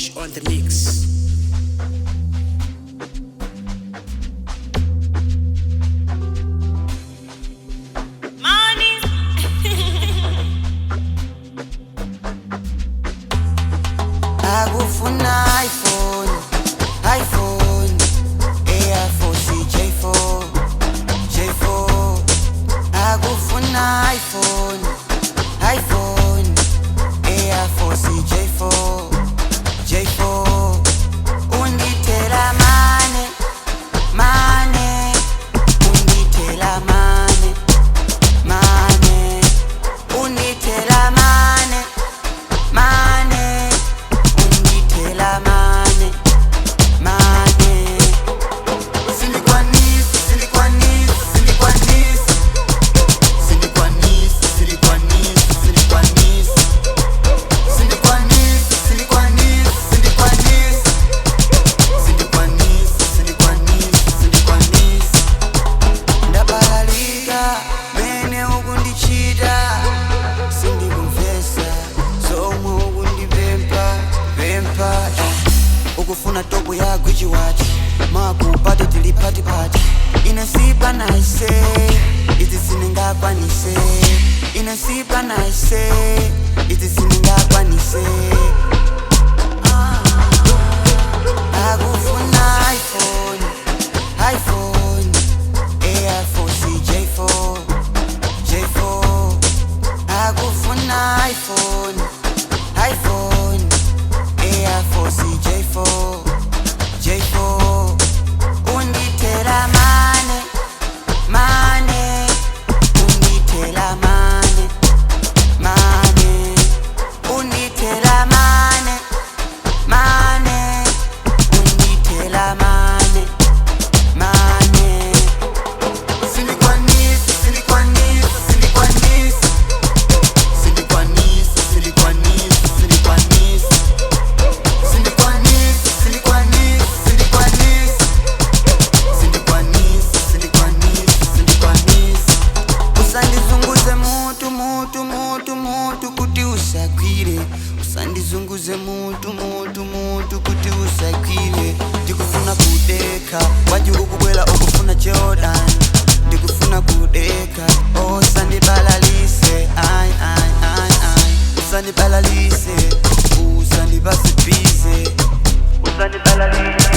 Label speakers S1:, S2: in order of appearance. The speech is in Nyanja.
S1: Bosch on the mix.
S2: Akufuna iPhone, Air Force J4. Akufuna iPhone, Air Force J4. Unditela mane, unditela mane, unditela mane, unditela mane. Ndabalalika bene ukundichita sindikumvesa somwe ukundipempa ukufuna topo ya Gucci watch makupate tilipatipati inasipa naise izi siningakwanise inasipa naise izi siningakwanise akufuna iPhone, Air Force J4. Akufuna iPhone, Air Force J4. Unditela mane, unditela mane, unditela mane, unditela mane. Usandizunguze mutu kuti usakwire. Usandizunguze mutu kuti usakwire. Ndikufuna kudeka waji ukubwela ukufuna Jordan. Ndikufuna kudeka usandibalalise usandibalalise usandibasibize usandibalalise